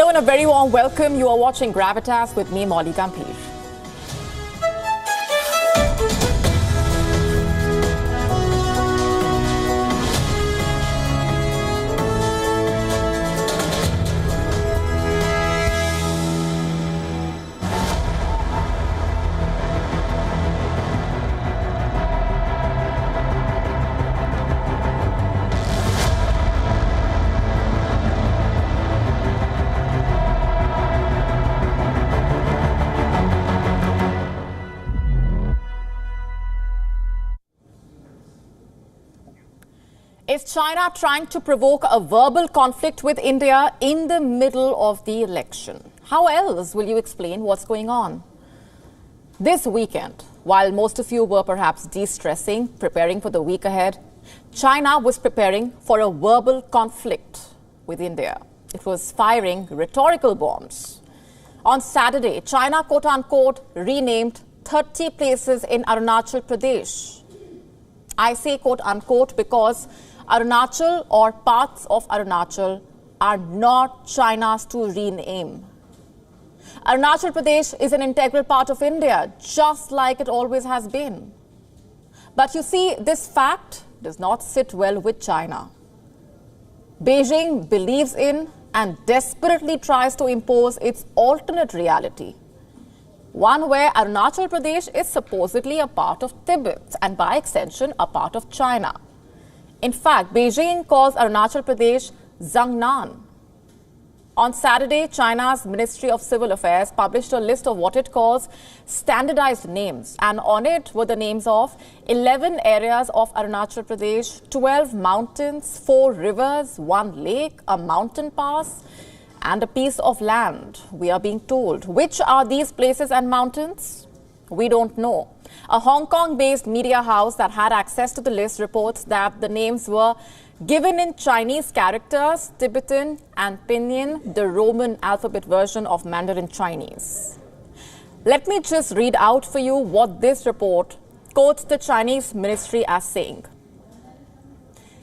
Hello and a very warm welcome. You are watching Gravitas with me, Molly Gambhir. Is China trying to provoke a verbal conflict with India in the middle of the election? How else will you explain what's going on? This weekend, while most of you were perhaps de-stressing, preparing for the week ahead, China was preparing for a verbal conflict with India. It was firing rhetorical bombs. On Saturday, China, quote-unquote, renamed 30 places in Arunachal Pradesh. I say quote-unquote because Arunachal or parts of Arunachal are not China's to rename. Arunachal Pradesh is an integral part of India, just like it always has been. But you see, this fact does not sit well with China. Beijing believes in and desperately tries to impose its alternate reality, one where Arunachal Pradesh is supposedly a part of Tibet and by extension a part of China. In fact, Beijing calls Arunachal Pradesh Zhangnan. On Saturday, China's Ministry of Civil Affairs published a list of what it calls standardized names, and on it were the names of 11 areas of Arunachal Pradesh, 12 mountains, 4 rivers, 1 lake, a mountain pass, and a piece of land, we are being told. Which are these places and mountains? We don't know. A Hong Kong-based media house that had access to the list reports that the names were given in Chinese characters, Tibetan and Pinyin, the Roman alphabet version of Mandarin Chinese. Let me just read out for you what this report quotes the Chinese ministry as saying.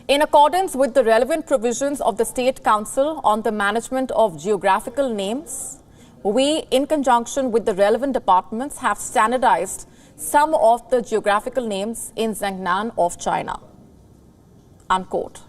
In accordance with the relevant provisions of the State Council on the Management of Geographical Names, we, in conjunction with the relevant departments, have standardized some of the geographical names in Zhangnan of China. Unquote.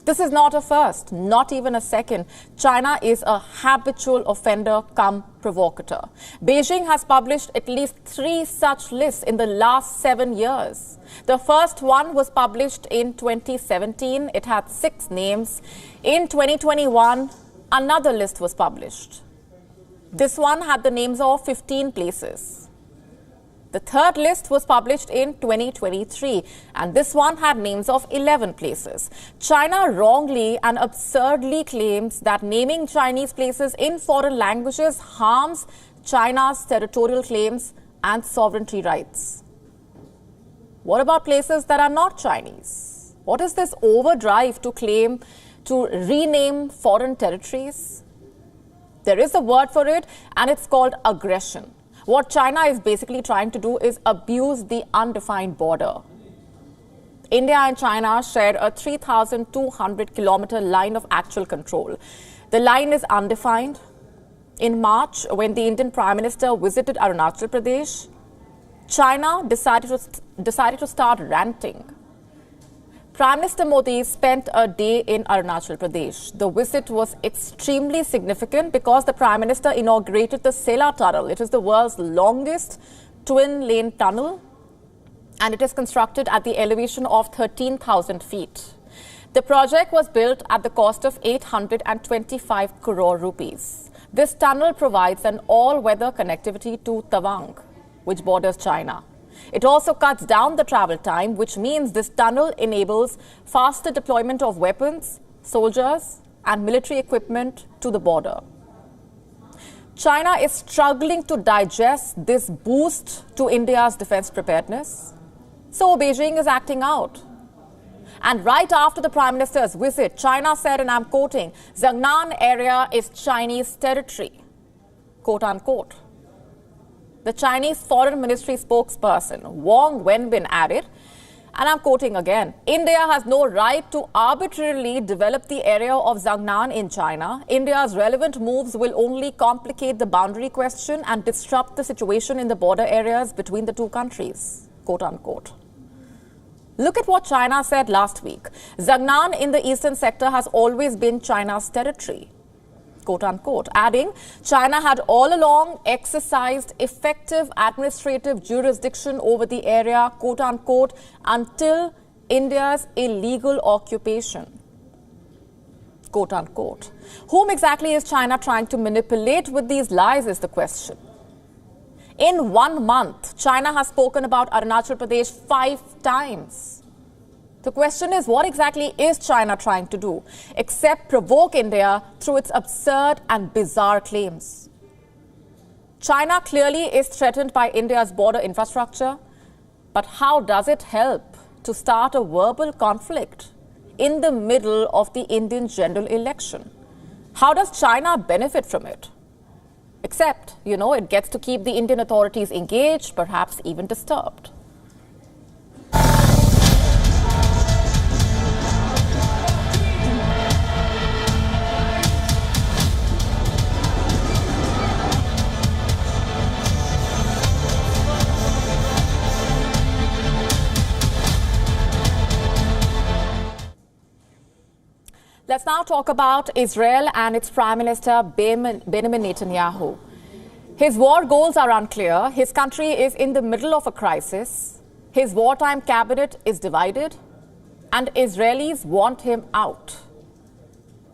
This is not a first, not even a second. China is a habitual offender cum provocateur. Beijing has published at least 3 such lists in the last 7 years. The first one was published in 2017. It had 6 names. In 2021, another list was published. This one had the names of 15 places. The third list was published in 2023, and this one had names of 11 places. China wrongly and absurdly claims that naming Chinese places in foreign languages harms China's territorial claims and sovereignty rights. What about places that are not Chinese? What is this overdrive to claim to rename foreign territories? There is a word for it, and it's called aggression. What China is basically trying to do is abuse the undefined border. India and China share a 3,200-kilometer line of actual control. The line is undefined. In March, when the Indian Prime Minister visited Arunachal Pradesh, China decided to start ranting. Prime Minister Modi spent a day in Arunachal Pradesh. The visit was extremely significant because the Prime Minister inaugurated the Sela Tunnel. It is the world's longest twin-lane tunnel, and it is constructed at the elevation of 13,000 feet. The project was built at the cost of 825 crore rupees. This tunnel provides an all-weather connectivity to Tawang, which borders China. It also cuts down the travel time, which means this tunnel enables faster deployment of weapons, soldiers, and military equipment to the border. China is struggling to digest this boost to India's defense preparedness. So Beijing is acting out. And right after the Prime Minister's visit, China said, and I'm quoting, Zhangnan area is Chinese territory, quote unquote. The Chinese Foreign Ministry spokesperson Wang Wenbin added, And I'm quoting again, India has no right to arbitrarily develop the area of Zangnan in China. India's relevant moves will only complicate the boundary question and disrupt the situation in the border areas between the two countries, quote unquote. Look at what China said last week. Zangnan in the eastern sector has always been China's territory, quote unquote, adding China had all along exercised effective administrative jurisdiction over the area, quote unquote, until India's illegal occupation, quote unquote. Whom exactly is China trying to manipulate with these lies is the question. In 1 month, China has spoken about Arunachal Pradesh 5 times. The question is, what exactly is China trying to do, except provoke India through its absurd and bizarre claims? China clearly is threatened by India's border infrastructure, but how does it help to start a verbal conflict in the middle of the Indian general election? How does China benefit from it? Except, it gets to keep the Indian authorities engaged, perhaps even disturbed. Let's now talk about Israel and its Prime Minister Benjamin Netanyahu. His war goals are unclear. His country is in the middle of a crisis. His wartime cabinet is divided, and Israelis want him out.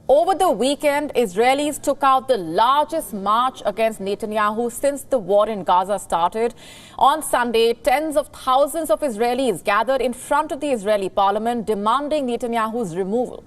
Over the weekend, Israelis took out the largest march against Netanyahu since the war in Gaza started. On Sunday, tens of thousands of Israelis gathered in front of the Israeli parliament demanding Netanyahu's removal.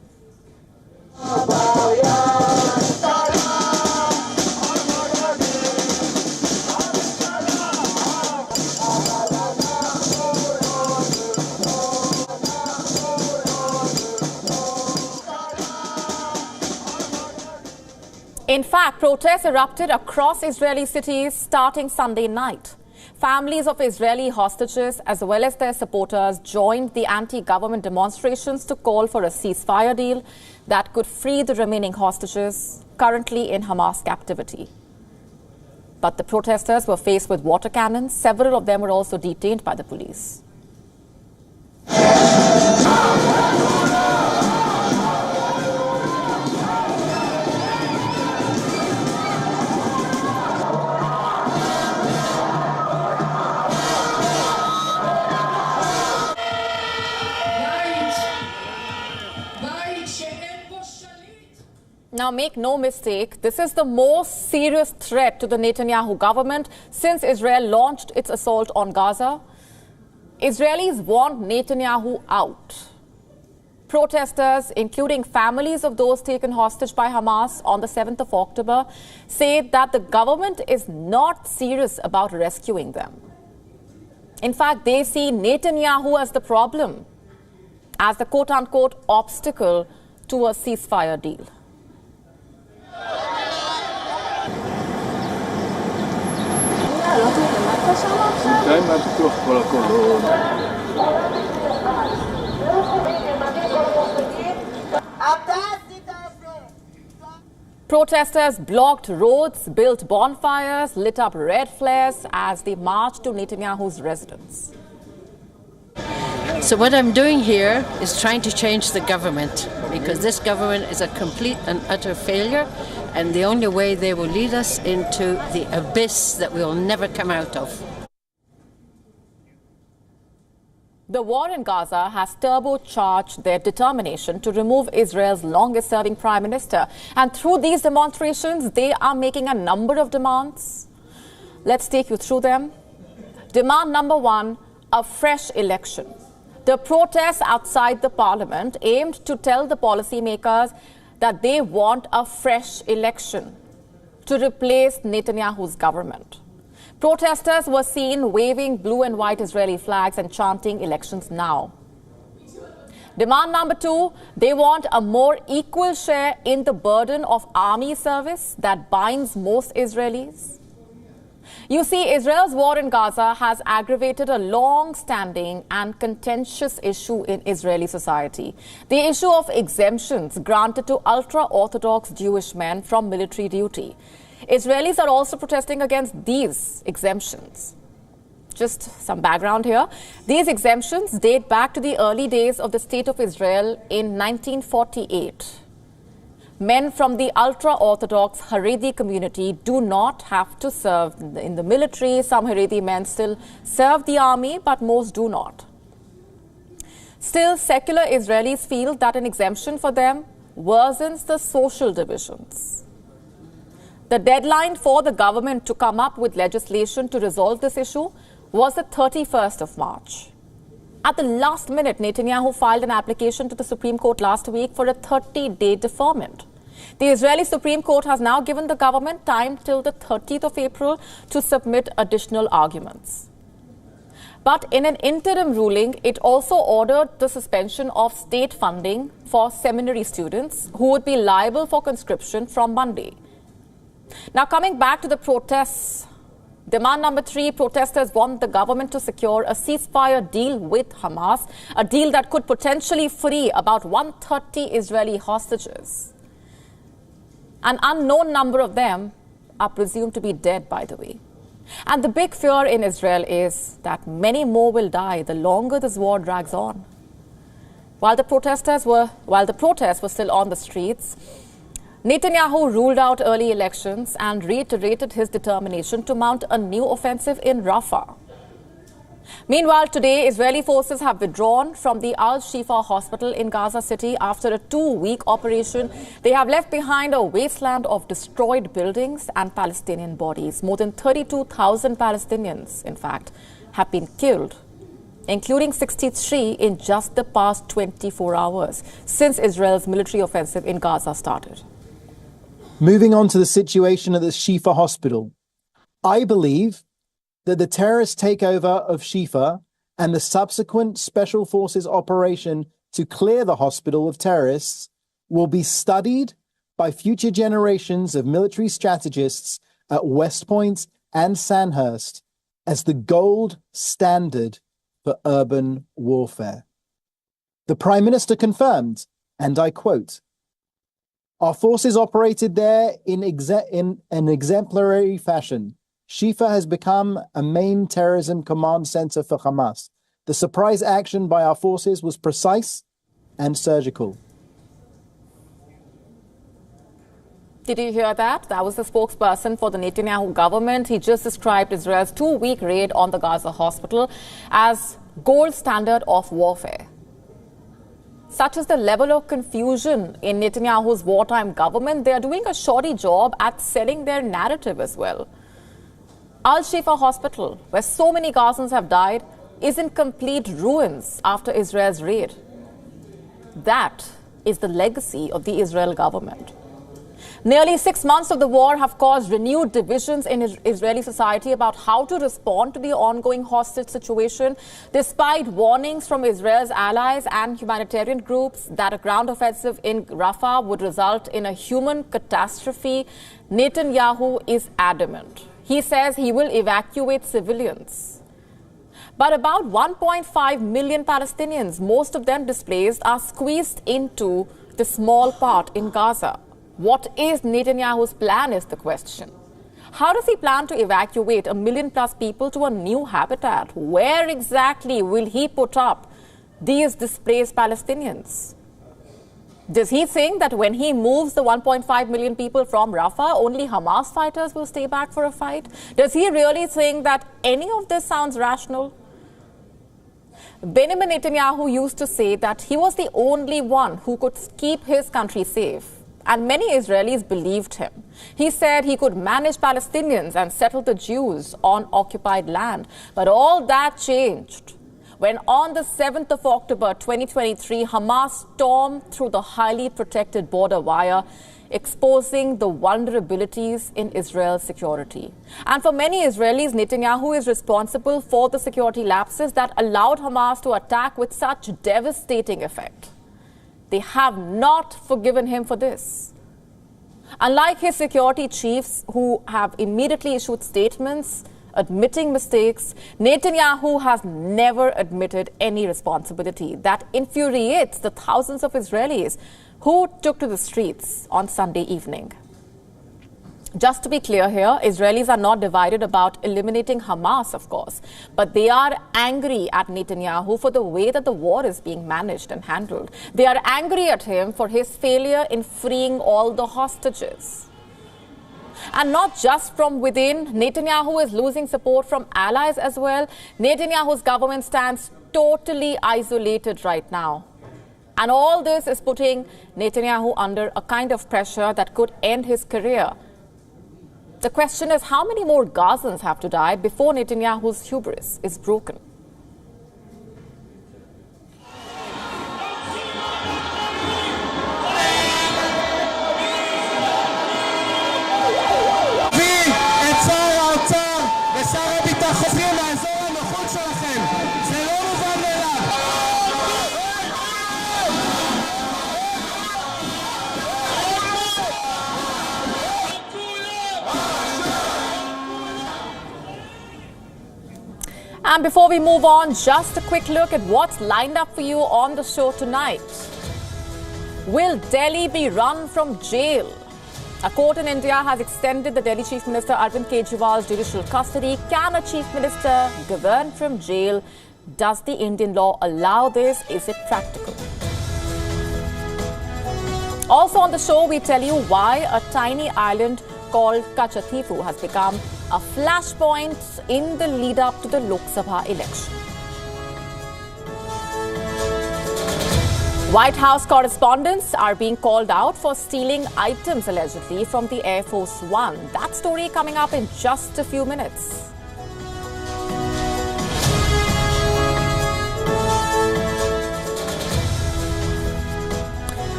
In fact, protests erupted across Israeli cities starting Sunday night. Families of Israeli hostages, as well as their supporters, joined the anti-government demonstrations to call for a ceasefire deal that could free the remaining hostages currently in Hamas captivity. But the protesters were faced with water cannons. Several of them were also detained by the police. Now, make no mistake, this is the most serious threat to the Netanyahu government since Israel launched its assault on Gaza. Israelis want Netanyahu out. Protesters, including families of those taken hostage by Hamas on the 7th of October, say that the government is not serious about rescuing them. In fact, they see Netanyahu as the problem, as the quote-unquote obstacle to a ceasefire deal. Protesters blocked roads, built bonfires, lit up red flares as they marched to Netanyahu's residence. So what I'm doing here is trying to change the government, because this government is a complete and utter failure, and the only way they will lead us into the abyss that we will never come out of. The war in Gaza has turbocharged their determination to remove Israel's longest-serving prime minister. And through these demonstrations, they are making a number of demands. Let's take you through them. Demand number one, a fresh election. The protests outside the parliament aimed to tell the policymakers that they want a fresh election to replace Netanyahu's government. Protesters were seen waving blue and white Israeli flags and chanting elections now. Demand number two, they want a more equal share in the burden of army service that binds most Israelis. You see, Israel's war in Gaza has aggravated a long-standing and contentious issue in Israeli society. The issue of exemptions granted to ultra-Orthodox Jewish men from military duty. Israelis are also protesting against these exemptions. Just some background here. These exemptions date back to the early days of the State of Israel in 1948. Men from the ultra-Orthodox Haredi community do not have to serve in the military. Some Haredi men still serve the army, but most do not. Still, secular Israelis feel that an exemption for them worsens the social divisions. The deadline for the government to come up with legislation to resolve this issue was the 31st of March. At the last minute, Netanyahu filed an application to the Supreme Court last week for a 30-day deferment. The Israeli Supreme Court has now given the government time till the 30th of April to submit additional arguments. But in an interim ruling, it also ordered the suspension of state funding for seminary students who would be liable for conscription from Monday. Now, coming back to the protests, demand number 3, protesters want the government to secure a ceasefire deal with Hamas, a deal that could potentially free about 130 Israeli hostages. An unknown number of them are presumed to be dead, by the way. And the big fear in Israel is that many more will die the longer this war drags on. While the protests were still on the streets, Netanyahu ruled out early elections and reiterated his determination to mount a new offensive in Rafah. Meanwhile, today, Israeli forces have withdrawn from the Al-Shifa hospital in Gaza City after a 2-week operation. They have left behind a wasteland of destroyed buildings and Palestinian bodies. More than 32,000 Palestinians, in fact, have been killed, including 63 in just the past 24 hours since Israel's military offensive in Gaza started. Moving on to the situation at the Shifa hospital, I believe that the terrorist takeover of Shifa and the subsequent special forces operation to clear the hospital of terrorists will be studied by future generations of military strategists at West Point and Sandhurst as the gold standard for urban warfare. The Prime Minister confirmed, and I quote, "Our forces operated there in an exemplary fashion. Shifa has become a main terrorism command center for Hamas. The surprise action by our forces was precise and surgical." Did you hear that? That was the spokesperson for the Netanyahu government. He just described Israel's 2-week raid on the Gaza hospital as gold standard of warfare. Such is the level of confusion in Netanyahu's wartime government. They are doing a shoddy job at selling their narrative as well. Al-Shifa hospital, where so many Gazans have died, is in complete ruins after Israel's raid. That is the legacy of the Israel government. Nearly 6 months of the war have caused renewed divisions in Israeli society about how to respond to the ongoing hostage situation. Despite warnings from Israel's allies and humanitarian groups that a ground offensive in Rafah would result in a human catastrophe, Netanyahu is adamant. He says he will evacuate civilians. But about 1.5 million Palestinians, most of them displaced, are squeezed into the small part in Gaza. What is Netanyahu's plan is the question. How does he plan to evacuate 1 million plus people to a new habitat? Where exactly will he put up these displaced Palestinians? Does he think that when he moves the 1.5 million people from Rafah, only Hamas fighters will stay back for a fight? Does he really think that any of this sounds rational? Benjamin Netanyahu used to say that he was the only one who could keep his country safe. And many Israelis believed him. He said he could manage Palestinians and settle the Jews on occupied land. But all that changed when on the 7th of October 2023, Hamas stormed through the highly protected border wire, exposing the vulnerabilities in Israel's security. And for many Israelis, Netanyahu is responsible for the security lapses that allowed Hamas to attack with such devastating effect. They have not forgiven him for this. Unlike his security chiefs who have immediately issued statements admitting mistakes, Netanyahu has never admitted any responsibility. That infuriates the thousands of Israelis who took to the streets on Sunday evening. Just to be clear here, Israelis are not divided about eliminating Hamas, of course, but they are angry at Netanyahu for the way that the war is being managed and handled. They are angry at him for his failure in freeing all the hostages. And not just from within, Netanyahu is losing support from allies as well. Netanyahu's government stands totally isolated right now. And all this is putting Netanyahu under a kind of pressure that could end his career. The question is, how many more Gazans have to die before Netanyahu's hubris is broken? And before we move on, just a quick look at what's lined up for you on the show tonight. Will Delhi be run from jail? A court in India has extended the Delhi Chief Minister Arvind Kejriwal's judicial custody. Can a Chief Minister govern from jail? Does the Indian law allow this? Is it practical? Also on the show, we tell you why a tiny island called Kivu has become a flashpoint in the lead up to the Lok Sabha election. White House correspondents are being called out for stealing items allegedly from the Air Force One. That story coming up in just a few minutes.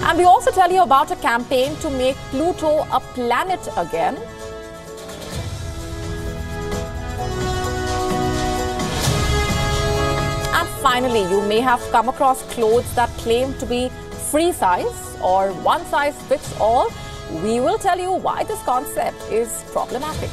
And we also tell you about a campaign to make Pluto a planet again. And finally, you may have come across clothes that claim to be free size or one size fits all. We will tell you why this concept is problematic.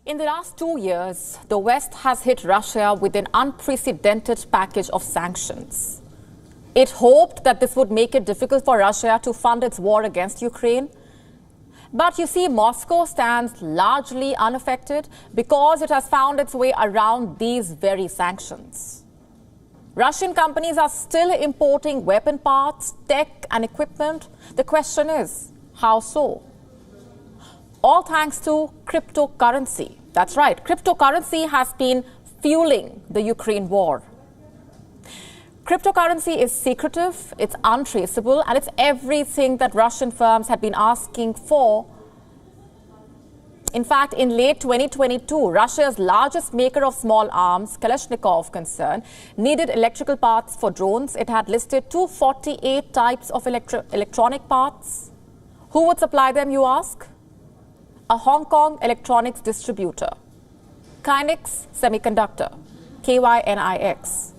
In the last 2 years, the West has hit Russia with an unprecedented package of sanctions. It hoped that this would make it difficult for Russia to fund its war against Ukraine. But you see, Moscow stands largely unaffected because it has found its way around these very sanctions. Russian companies are still importing weapon parts, tech and equipment. The question is, how so? All thanks to cryptocurrency. That's right, cryptocurrency has been fueling the Ukraine war. Cryptocurrency is secretive, it's untraceable, and it's everything that Russian firms had been asking for. In fact, in late 2022, Russia's largest maker of small arms, Kalashnikov concern, needed electrical parts for drones. It had listed 248 types of electronic parts. Who would supply them, you ask? A Hong Kong electronics distributor, Kynix Semiconductor, KYNIX.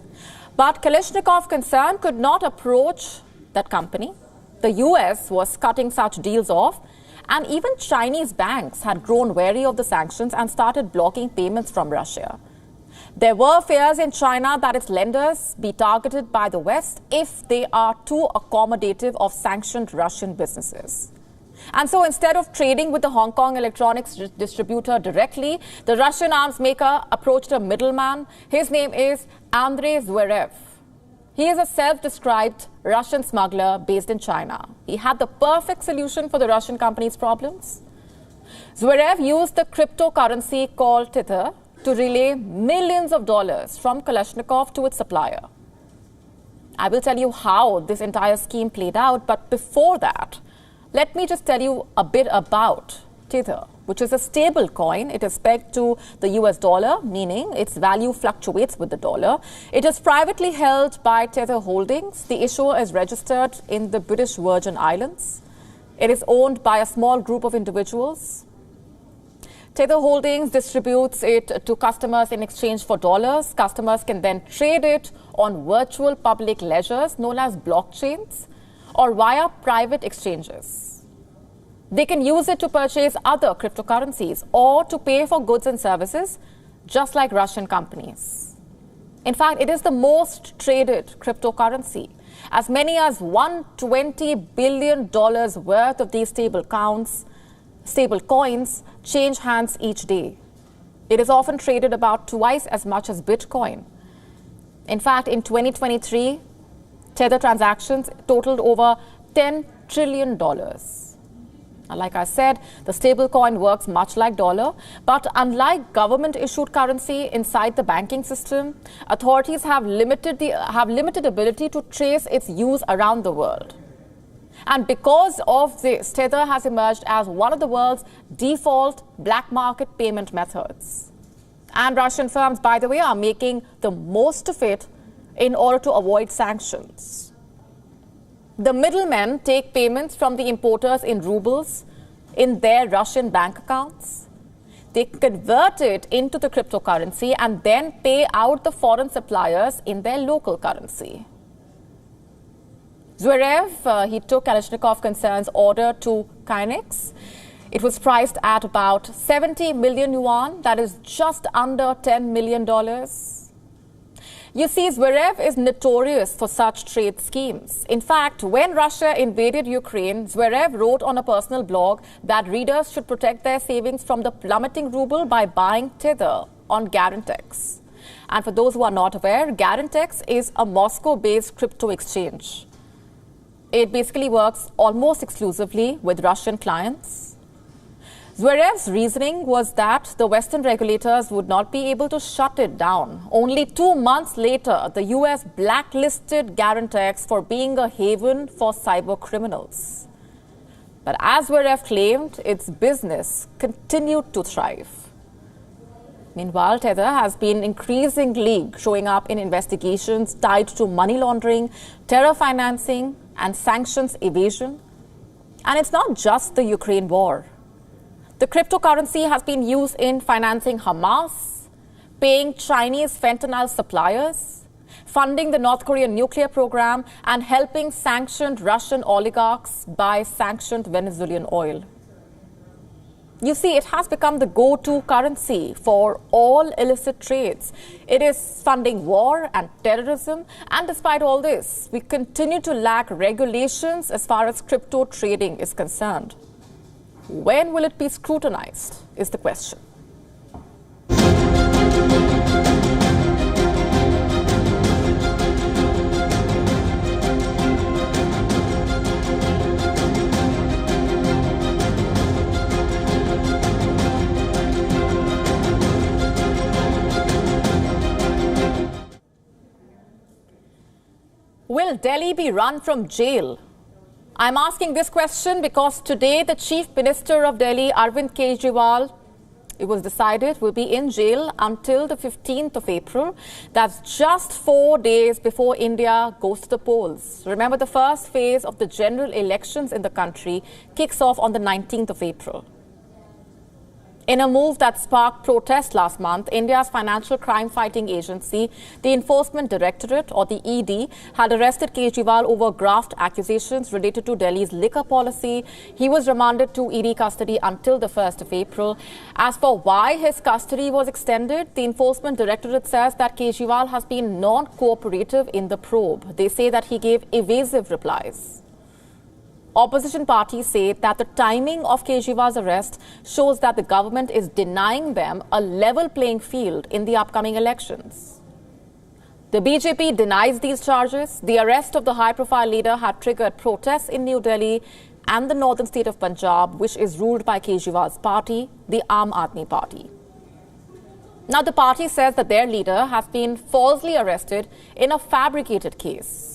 But Kalashnikov concern could not approach that company. The US was cutting such deals off, and even Chinese banks had grown wary of the sanctions and started blocking payments from Russia. There were fears in China that its lenders be targeted by the West if they are too accommodative of sanctioned Russian businesses. And so instead of trading with the Hong Kong electronics distributor directly, the Russian arms maker approached a middleman. His name is Andrei Zverev. He is a self-described Russian smuggler based in China. He had the perfect solution for the Russian company's problems. Zverev used the cryptocurrency called Tether to relay millions of dollars from Kalashnikov to its supplier. I will tell you how this entire scheme played out, but before that, Let me just tell you a bit about Tether, which is a stable coin. It is pegged to the US dollar, meaning its value fluctuates with the dollar. It is privately held by Tether Holdings. The issuer is registered in the British Virgin Islands. It is owned by a small group of individuals. Tether Holdings distributes it to customers in exchange for dollars. Customers can then trade it on virtual public ledgers known as blockchains or via private exchanges. They can use it to purchase other cryptocurrencies or to pay for goods and services, just like Russian companies. In fact, it is the most traded cryptocurrency. As many as $120 billion worth of these stable coins change hands each day. It is often traded about twice as much as Bitcoin. In fact, in 2023, Tether transactions totaled over $10 trillion. Like I said, the stablecoin works much like dollar, but unlike government-issued currency inside the banking system, authorities have limited ability to trace its use around the world. And because of this, Tether has emerged as one of the world's default black market payment methods. And Russian firms, by the way, are making the most of it in order to avoid sanctions. The middlemen take payments from the importers in rubles in their Russian bank accounts. They convert it into the cryptocurrency and then pay out the foreign suppliers in their local currency. Zverev, he took Kalashnikov Concern's order to Kinex. It was priced at about 70 million yuan, that is just under $10 million. You see, Zverev is notorious for such trade schemes. In fact, when Russia invaded Ukraine, Zverev wrote on a personal blog that readers should protect their savings from the plummeting ruble by buying Tether on Garetti. And for those who are not aware, Garetti is a Moscow-based crypto exchange. It basically works almost exclusively with Russian clients. Zverev's reasoning was that the Western regulators would not be able to shut it down. Only 2 months later, the US blacklisted Garetti for being a haven for cyber criminals. But as Zverev claimed, its business continued to thrive. Meanwhile, Tether has been increasingly showing up in investigations tied to money laundering, terror financing, and sanctions evasion. And it's not just the Ukraine war. The cryptocurrency has been used in financing Hamas, paying Chinese fentanyl suppliers, funding the North Korean nuclear program, and helping sanctioned Russian oligarchs buy sanctioned Venezuelan oil. You see, it has become the go-to currency for all illicit trades. It is funding war and terrorism. And despite all this, we continue to lack regulations as far as crypto trading is concerned. When will it be scrutinized, is the question. Will Delhi be run from jail? I'm asking this question because today the Chief Minister of Delhi, Arvind Kejriwal, it was decided will be in jail until the 15th of April. That's just 4 days before India goes to the polls. Remember, the first phase of the general elections in the country kicks off on the 19th of April. In a move that sparked protest last month, India's financial crime fighting agency, the Enforcement Directorate, or the ED, had arrested Kejriwal over graft accusations related to Delhi's liquor policy. He was remanded to ED custody until the 1st of April. As for why his custody was extended, the Enforcement Directorate says that Kejriwal has been non-cooperative in the probe. They say that he gave evasive replies. Opposition parties say that the timing of Kejriwal's arrest shows that the government is denying them a level playing field in the upcoming elections. The BJP denies these charges. The arrest of the high-profile leader had triggered protests in New Delhi and the northern state of Punjab, which is ruled by Kejriwal's party, the Aam Aadmi Party. Now, the party says that their leader has been falsely arrested in a fabricated case.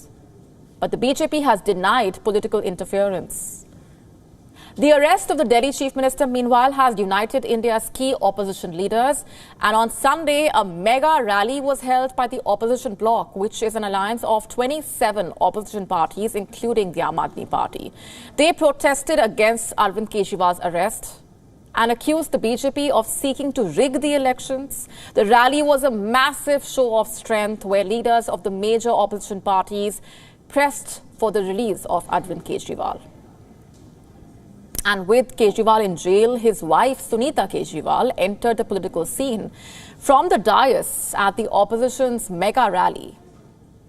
But the BJP has denied political interference. The arrest of the Delhi Chief Minister, meanwhile, has united India's key opposition leaders. And on Sunday, a mega rally was held by the opposition bloc, which is an alliance of 27 opposition parties, including the Aam Aadmi Party. They protested against Arvind Kejriwal's arrest and accused the BJP of seeking to rig the elections. The rally was a massive show of strength where leaders of the major opposition parties pressed for the release of Arvind Kejriwal. And with Kejriwal in jail, his wife Sunita Kejriwal entered the political scene from the dais at the opposition's mega rally.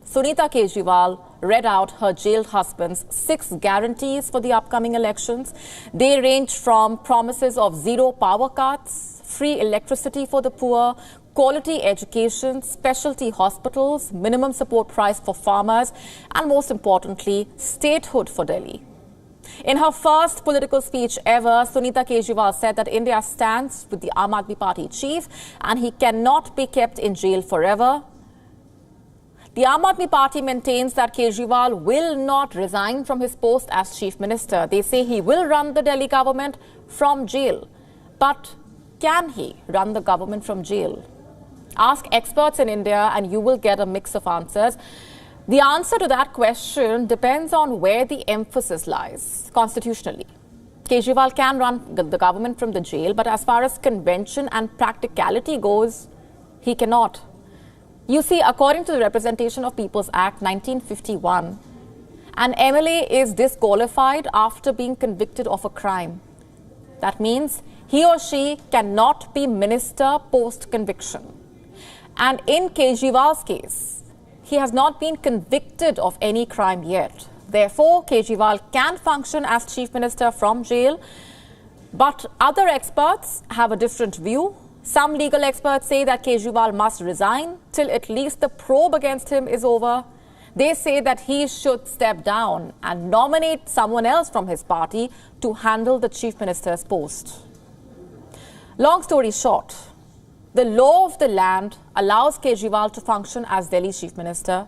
Sunita Kejriwal read out her jailed husband's 6 guarantees for the upcoming elections. They range from promises of zero power cuts, free electricity for the poor, quality education, specialty hospitals, minimum support price for farmers, and most importantly, statehood for Delhi. In her first political speech ever, Sunita Kejriwal said that India stands with the Aam Aadmi Party chief and he cannot be kept in jail forever. The Aam Aadmi Party maintains that Kejriwal will not resign from his post as chief minister. They say he will run the Delhi government from jail. But can he run the government from jail? Ask experts in India and you will get a mix of answers. The answer to that question depends on where the emphasis lies constitutionally. Kejriwal can run the government from the jail, but as far as convention and practicality goes, he cannot. You see, according to the Representation of People's Act 1951, an MLA is disqualified after being convicted of a crime. That means he or she cannot be minister post-conviction. And in Kejriwal's case, he has not been convicted of any crime yet. Therefore, Kejriwal can function as chief minister from jail. But other experts have a different view. Some legal experts say that Kejriwal must resign till at least the probe against him is over. They say that he should step down and nominate someone else from his party to handle the chief minister's post. Long story short, the law of the land allows Kejriwal to function as Delhi chief minister.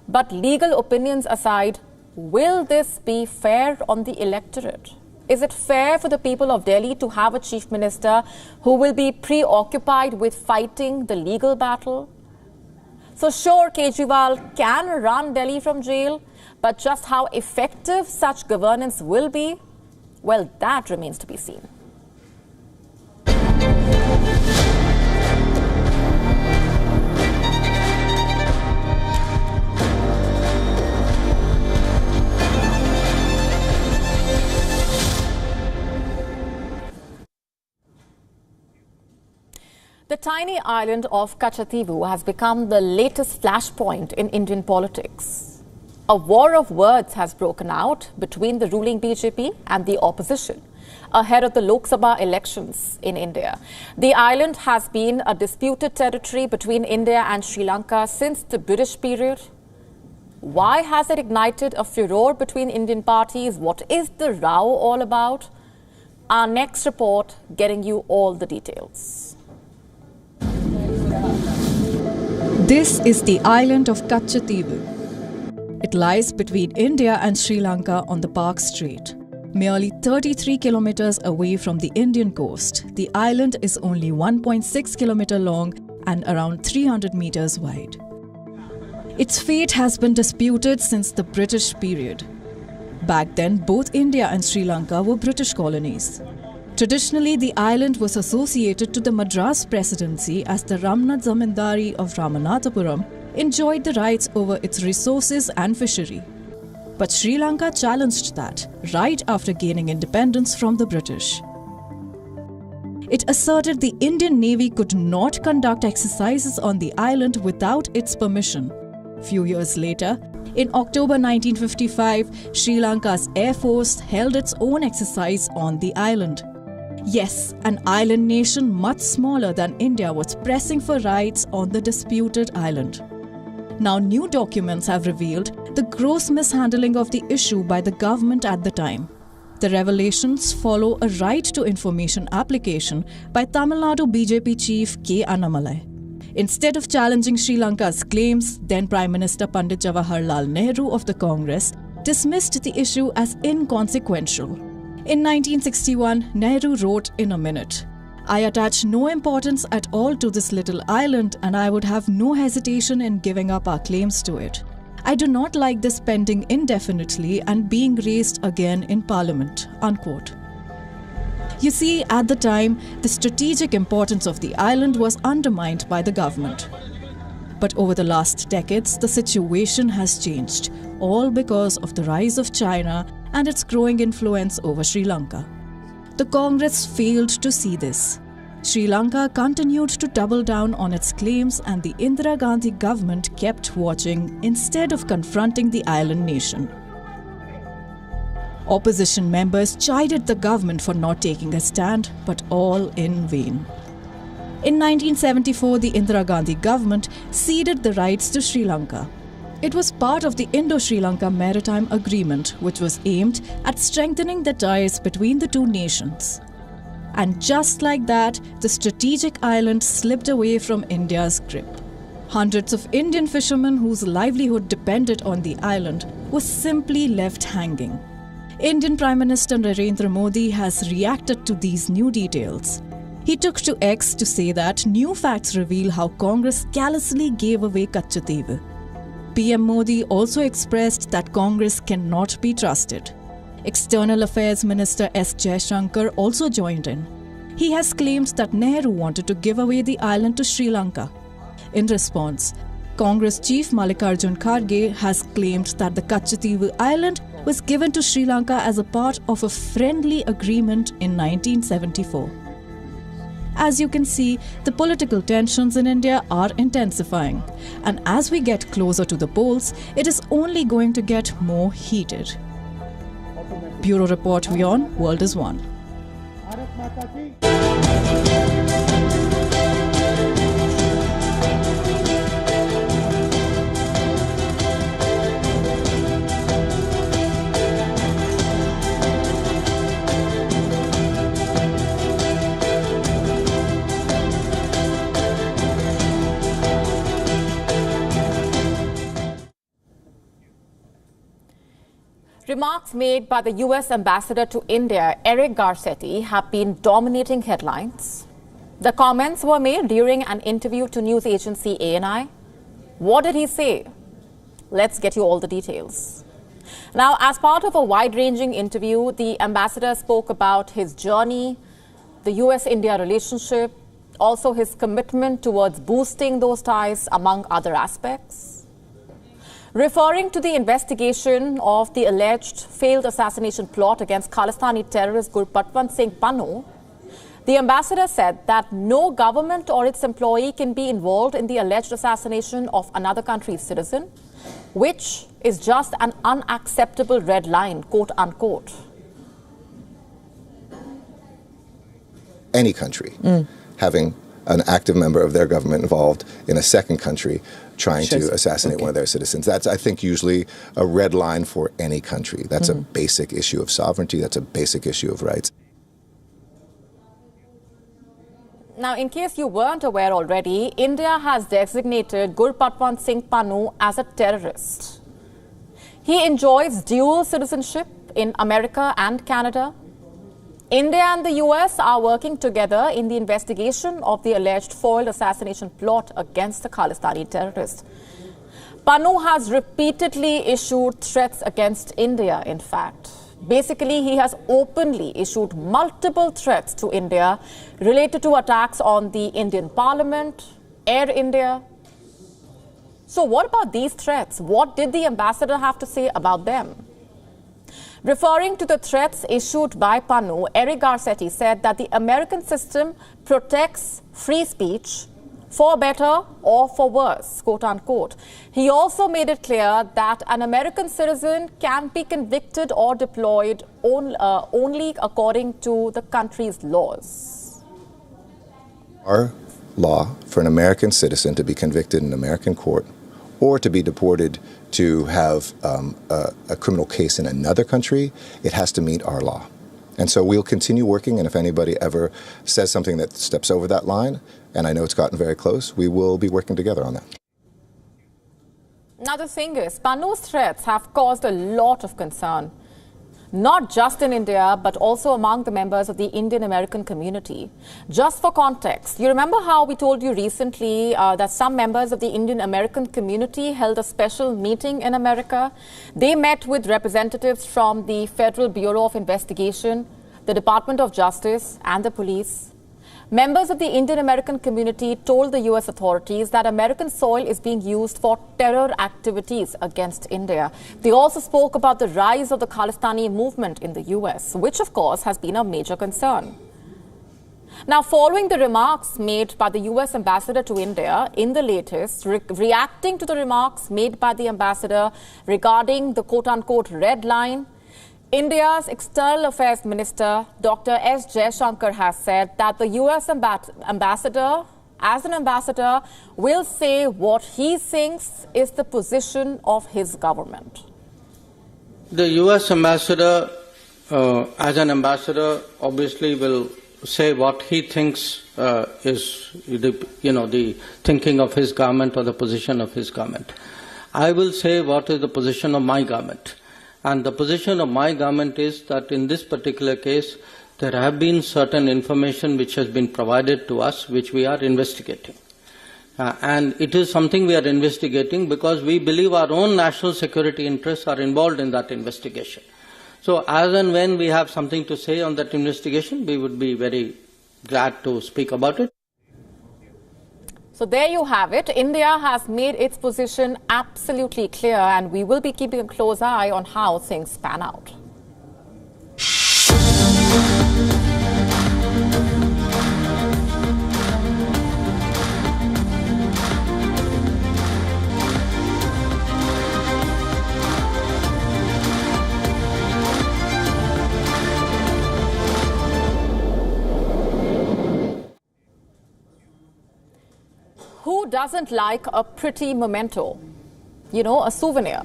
But legal opinions aside, will this be fair on the electorate? Is it fair for the people of Delhi to have a chief minister who will be preoccupied with fighting the legal battle? So sure, Kejriwal can run Delhi from jail, but just how effective such governance will be, well, that remains to be seen. The tiny island of Kivu has become the latest flashpoint in Indian politics. A war of words has broken out between the ruling BJP and the opposition ahead of the Lok Sabha elections in India. The island has been a disputed territory between India and Sri Lanka since the British period. Why has it ignited a furor between Indian parties? What is the row all about? Our next report getting you all the details. This is the island of Kivu. It lies between India and Sri Lanka on the Park Strait. Merely 33 kilometers away from the Indian coast, the island is only 1.6 kilometers long and around 300 meters wide. Its fate has been disputed since the British period. Back then, both India and Sri Lanka were British colonies. Traditionally, the island was associated to the Madras Presidency as the Ramna Zamindari of Ramanathapuram enjoyed the rights over its resources and fishery. But Sri Lanka challenged that right after gaining independence from the British. It asserted the Indian Navy could not conduct exercises on the island without its permission. Few years later, in October 1955, Sri Lanka's Air Force held its own exercise on the island. Yes, an island nation much smaller than India was pressing for rights on the disputed island. Now, new documents have revealed the gross mishandling of the issue by the government at the time. The revelations follow a right to information application by Tamil Nadu BJP chief K. Annamalai. Instead of challenging Sri Lanka's claims, then Prime Minister Pandit Jawaharlal Nehru of the Congress dismissed the issue as inconsequential. In 1961, Nehru wrote in a minute, "I attach no importance at all to this little island and I would have no hesitation in giving up our claims to it. I do not like this pending indefinitely and being raised again in Parliament." Unquote. You see, at the time, the strategic importance of the island was undermined by the government. But over the last decades, the situation has changed, all because of the rise of China and its growing influence over Sri Lanka. The Congress failed to see this. Sri Lanka continued to double down on its claims and the Indira Gandhi government kept watching instead of confronting the island nation. Opposition members chided the government for not taking a stand, but all in vain. In 1974, the Indira Gandhi government ceded the rights to Sri Lanka. It was part of the Indo-Sri Lanka Maritime Agreement, which was aimed at strengthening the ties between the two nations. And just like that, the strategic island slipped away from India's grip. Hundreds of Indian fishermen whose livelihood depended on the island were simply left hanging. Indian Prime Minister Narendra Modi has reacted to these new details. He took to X to say that new facts reveal how Congress callously gave away Kachativu. PM Modi also expressed that Congress cannot be trusted. External Affairs Minister S. Jaishankar also joined in. He has claimed that Nehru wanted to give away the island to Sri Lanka. In response, Congress Chief Mallikarjun Kharge has claimed that the Kachativu island was given to Sri Lanka as a part of a friendly agreement in 1974. As you can see, the political tensions in India are intensifying. And as we get closer to the polls, it is only going to get more heated. Bureau Report WION, World is One. Remarks made by the US ambassador to India, Eric Garcetti, have been dominating headlines. The comments were made during an interview to news agency ANI. What did he say? Let's get you all the details. Now, as part of a wide-ranging interview, the ambassador spoke about his journey, the US-India relationship, also his commitment towards boosting those ties, among other aspects. Referring to the investigation of the alleged failed assassination plot against Khalistani terrorist Gurpatwant Singh Pannu, the ambassador said that no government or its employee can be involved in the alleged assassination of another country's citizen, which is just an unacceptable red line, quote unquote. Any country having an active member of their government involved in a second country trying to assassinate one of their citizens. That's, I think, usually a red line for any country. That's a basic issue of sovereignty. That's a basic issue of rights. Now, in case you weren't aware already, India has designated Gurpatwant Singh Pannu as a terrorist. He enjoys dual citizenship in America and Canada. India and the US are working together in the investigation of the alleged foiled assassination plot against the Khalistani terrorist. Pannu has repeatedly issued threats against India, in fact. Basically, he has openly issued multiple threats to India related to attacks on the Indian Parliament, Air India. So what about these threats? What did the ambassador have to say about them? Referring to the threats issued by Pannu, Eric Garcetti said that the American system protects free speech for better or for worse, quote unquote. He also made it clear that an American citizen can be convicted or deployed only according to the country's laws. Our law for an American citizen to be convicted in an American court or to be deported to have a criminal case in another country, it has to meet our law. And so we'll continue working, and if anybody ever says something that steps over that line, and I know it's gotten very close, we will be working together on that. Now the thing is, Pannu's threats have caused a lot of concern. not just in India, but also among the members of the Indian American community. Just for context, you remember how we told you recently that some members of the Indian American community held a special meeting in America? They met with representatives from the Federal Bureau of Investigation, the Department of Justice, and the police. Members of the Indian American community told the US authorities that American soil is being used for terror activities against India. They also spoke about the rise of the Khalistani movement in the US, which of course has been a major concern. Now, following the remarks made by the US ambassador to India in the latest, reacting to the remarks made by the ambassador regarding the quote-unquote red line, India's External Affairs Minister, Dr. S. Jaishankar, has said that the US ambassador, as an ambassador, will say what he thinks is the position of his government. The US ambassador, as an ambassador, obviously will say what he thinks is the thinking of his government or the position of his government. I will say what is the position of my government. And the position of my government is that in this particular case, there have been certain information which has been provided to us, which we are investigating. And it is something we are investigating because we believe our own national security interests are involved in that investigation. So as and when we have something to say on that investigation, we would be very glad to speak about it. So there you have it. India has made its position absolutely clear, and we will be keeping a close eye on how things pan out. Who doesn't like a pretty memento? You know, a souvenir.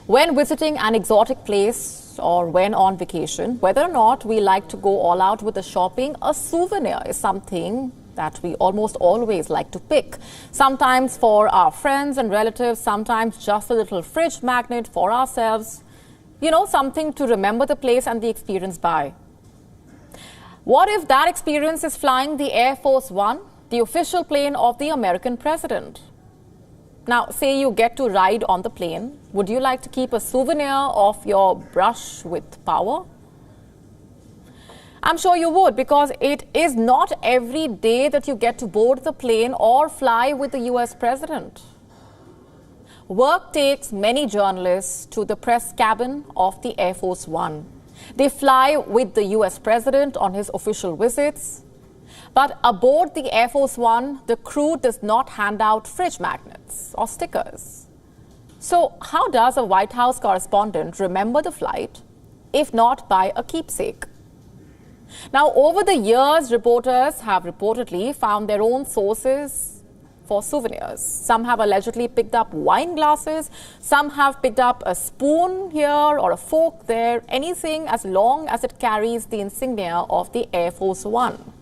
When visiting an exotic place or when on vacation, whether or not we like to go all out with the shopping, a souvenir is something that we almost always like to pick. Sometimes for our friends and relatives, sometimes just a little fridge magnet for ourselves. You know, something to remember the place and the experience by. What if that experience is flying the Air Force One, the official plane of the American president? Now, say you get to ride on the plane. Would you like to keep a souvenir of your brush with power? I'm sure you would, because it is not every day that you get to board the plane or fly with the US president. Work takes many journalists to the press cabin of the Air Force One. They fly with the US president on his official visits. But aboard the Air Force One, the crew does not hand out fridge magnets or stickers. So how does a White House correspondent remember the flight, if not by a keepsake? Now, over the years, reporters have reportedly found their own sources for souvenirs. Some have allegedly picked up wine glasses. Some have picked up a spoon here or a fork there, anything as long as it carries the insignia of the Air Force One.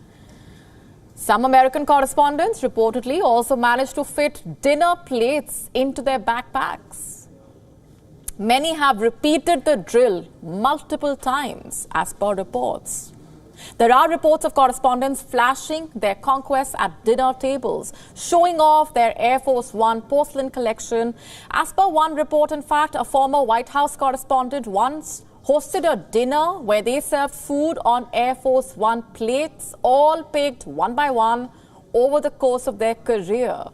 Some American correspondents reportedly also managed to fit dinner plates into their backpacks. Many have repeated the drill multiple times, as per reports. There are reports of correspondents flashing their conquests at dinner tables, showing off their Air Force One porcelain collection. As per one report, in fact, a former White House correspondent once hosted a dinner where they served food on Air Force One plates, all picked one by one over the course of their career.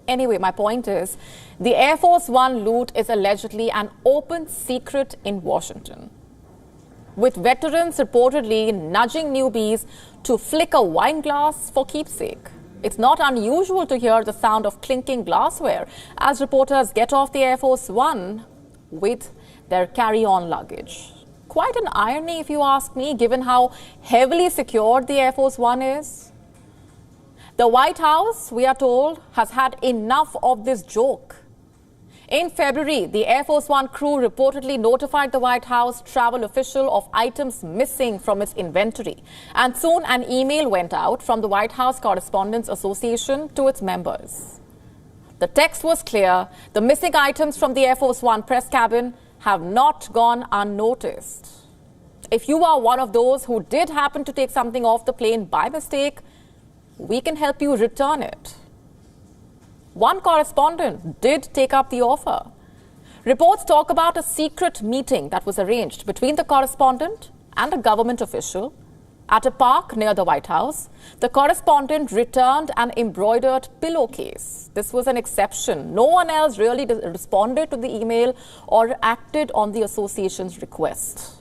Anyway, my point is, the Air Force One loot is allegedly an open secret in Washington, with veterans reportedly nudging newbies to flick a wine glass for keepsake. It's not unusual to hear the sound of clinking glassware as reporters get off the Air Force One with their carry-on luggage. Quite an irony, if you ask me, given how heavily secured the Air Force One is. The White House, we are told, has had enough of this joke. In February, the Air Force One crew reportedly notified the White House travel official of items missing from its inventory. And soon an email went out from the White House Correspondents Association to its members. The text was clear. The missing items from the Air Force One press cabin have not gone unnoticed. If you are one of those who did happen to take something off the plane by mistake, we can help you return it. One correspondent did take up the offer. Reports talk about a secret meeting that was arranged between the correspondent and a government official at a park near the White House. The correspondent returned an embroidered pillowcase. This was an exception. No one else really responded to the email or acted on the association's request.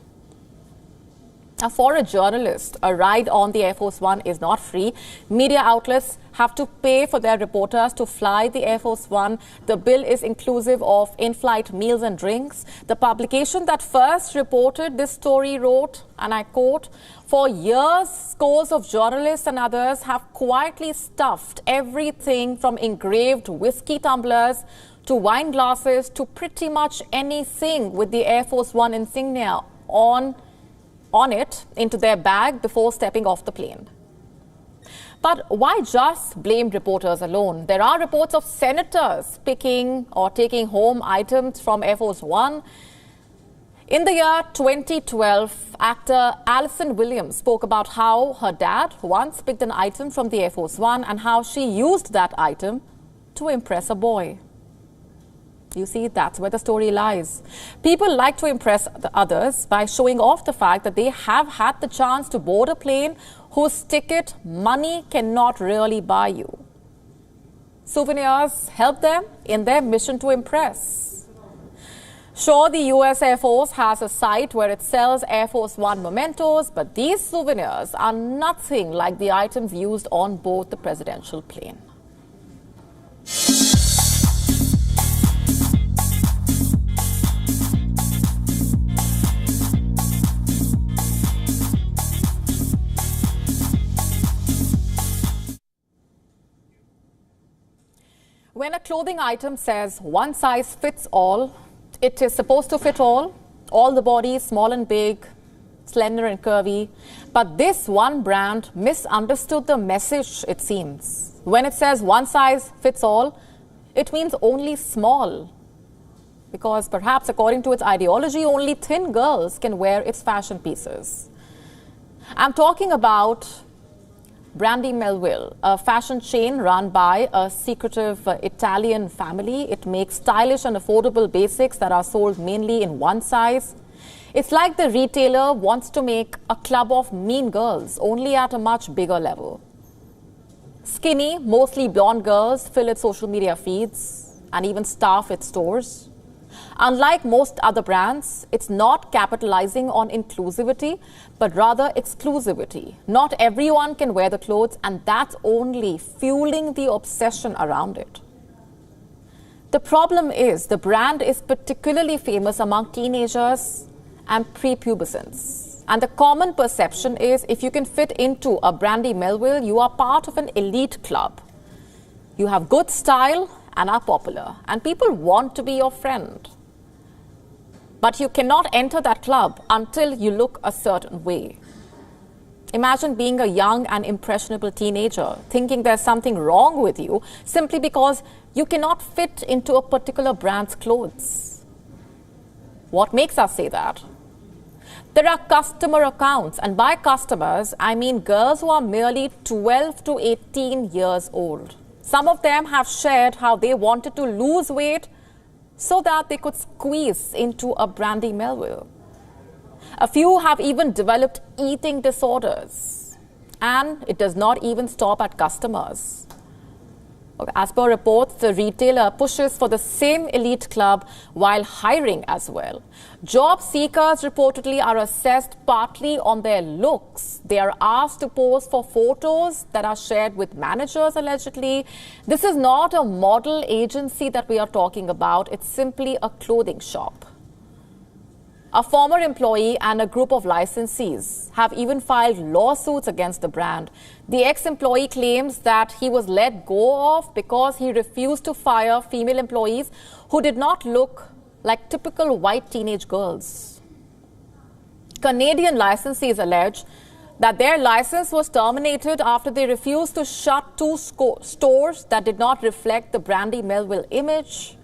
Now, for a journalist, a ride on the Air Force One is not free. Media outlets have to pay for their reporters to fly the Air Force One. The bill is inclusive of in-flight meals and drinks. The publication that first reported this story wrote, and I quote, "For years, scores of journalists and others have quietly stuffed everything from engraved whiskey tumblers to wine glasses to pretty much anything with the Air Force One insignia on it into their bag before stepping off the plane." But why just blame reporters alone? There are reports of senators picking or taking home items from Air Force One. In the year 2012, actor Alison Williams spoke about how her dad once picked an item from the Air Force One and how she used that item to impress a boy. You see, that's where the story lies. People like to impress the others by showing off the fact that they have had the chance to board a plane whose ticket money cannot really buy you. Souvenirs help them in their mission to impress. Sure, the US Air Force has a site where it sells Air Force One mementos, but these souvenirs are nothing like the items used on board the presidential plane. When a clothing item says one size fits all, it is supposed to fit all the bodies, small and big, slender and curvy. But this one brand misunderstood the message, it seems. When it says one size fits all, it means only small. Because perhaps according to its ideology, only thin girls can wear its fashion pieces. I'm talking about Brandy Mel, a fashion chain run by a secretive Italian family. It makes stylish and affordable basics that are sold mainly in one size. It's like the retailer wants to make a club of mean girls, only at a much bigger level. Skinny, mostly blonde girls fill its social media feeds and even staff its stores. Unlike most other brands, it's not capitalizing on inclusivity, but rather exclusivity. Not everyone can wear the clothes, and that's only fueling the obsession around it. The problem is the brand is particularly famous among teenagers and prepubescents. And the common perception is if you can fit into a Brandy Melville, you are part of an elite club. You have good style and are popular, and people want to be your friend. But you cannot enter that club until you look a certain way. Imagine being a young and impressionable teenager, thinking there's something wrong with you simply because you cannot fit into a particular brand's clothes. What makes us say that? There are customer accounts, and by customers, I mean girls who are merely 12 to 18 years old. Some of them have shared how they wanted to lose weight so that they could squeeze into a Brandy Melville. A few have even developed eating disorders, and it does not even stop at customers. As per reports, the retailer pushes for the same elite club while hiring as well. Job seekers reportedly are assessed partly on their looks. They are asked to pose for photos that are shared with managers, allegedly. This is not a model agency that we are talking about. It's simply a clothing shop. A former employee and a group of licensees have even filed lawsuits against the brand. The ex-employee claims that he was let go of because he refused to fire female employees who did not look like typical white teenage girls. Canadian licensees allege that their license was terminated after they refused to shut two stores that did not reflect the Brandy Melville image.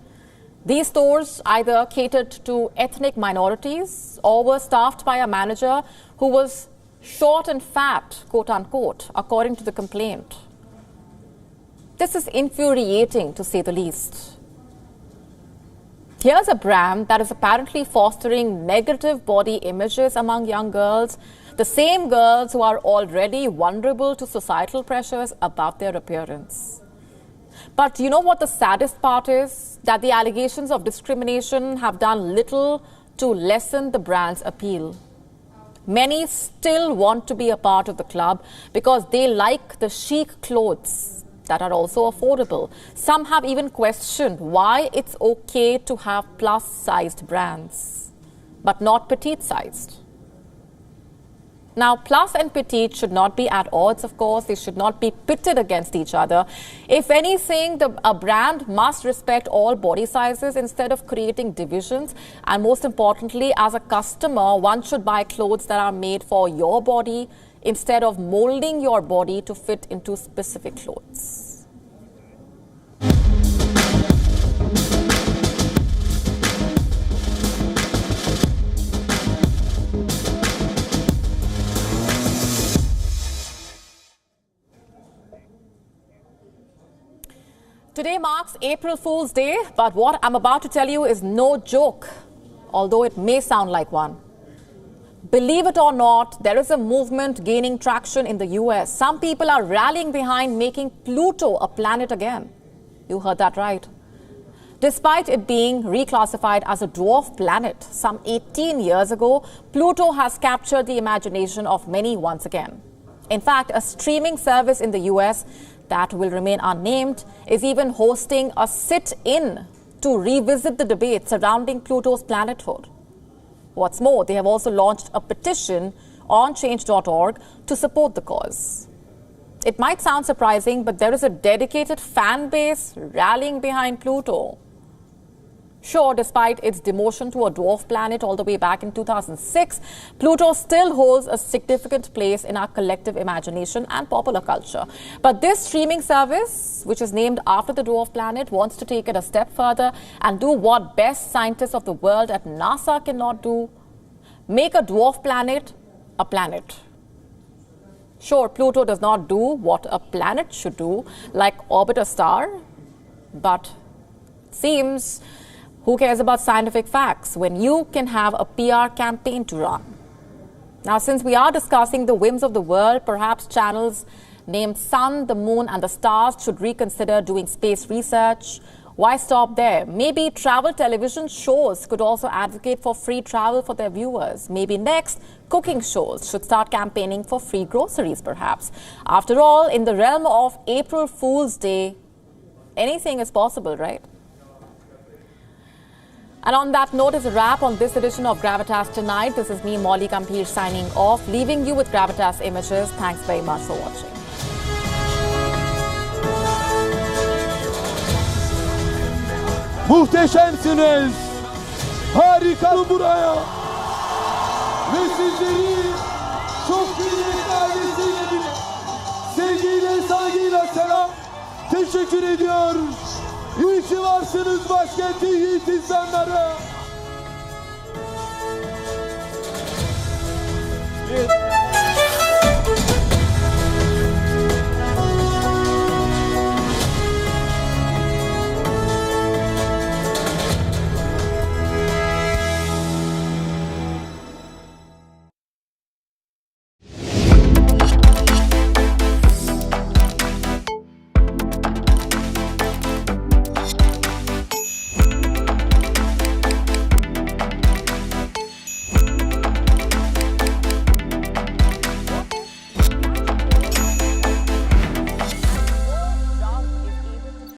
These stores either catered to ethnic minorities or were staffed by a manager who was short and fat, quote unquote, according to the complaint. This is infuriating, to say the least. Here's a brand that is apparently fostering negative body images among young girls, the same girls who are already vulnerable to societal pressures about their appearance. But you know what the saddest part is? That the allegations of discrimination have done little to lessen the brand's appeal. Many still want to be a part of the club because they like the chic clothes that are also affordable. Some have even questioned why it's okay to have plus-sized brands, but not petite-sized. Now, plus and petite should not be at odds, of course. They should not be pitted against each other. If anything, a brand must respect all body sizes instead of creating divisions. And most importantly, as a customer, one should buy clothes that are made for your body instead of molding your body to fit into specific clothes. Today marks April Fool's Day, but what I'm about to tell you is no joke, although it may sound like one. Believe it or not, there is a movement gaining traction in the US. Some people are rallying behind making Pluto a planet again. You heard that right. Despite it being reclassified as a dwarf planet some 18 years ago, Pluto has captured the imagination of many once again. In fact, a streaming service in the US that will remain unnamed is even hosting a sit-in to revisit the debate surrounding Pluto's planethood. What's more, they have also launched a petition on change.org to support the cause. It might sound surprising, but there is a dedicated fan base rallying behind Pluto. Sure, despite its demotion to a dwarf planet all the way back in 2006, Pluto still holds a significant place in our collective imagination and popular culture. But this streaming service, which is named after the dwarf planet, wants to take it a step further and do what best scientists of the world at NASA cannot do: make a dwarf planet a planet. Sure, Pluto does not do what a planet should do, like orbit a star, but it seems, who cares about scientific facts when you can have a PR campaign to run? Now, since we are discussing the whims of the world, perhaps channels named Sun, the Moon and the Stars should reconsider doing space research. Why stop there? Maybe travel television shows could also advocate for free travel for their viewers. Maybe next, cooking shows should start campaigning for free groceries, perhaps. After all, in the realm of April Fool's Day, anything is possible, right? And on that note is a wrap on this edition of Gravitas Tonight. This is me, Molly Gambhir, signing off, leaving you with Gravitas images. Thanks very much for watching. Muhteşemsiniz. Harika buraya. Ve sizleri çok kıymetli ailesiyle sevgiyle, saygıyla selam. Teşekkür ediyor. İyi ki varsınız başkenti yiğit insanları.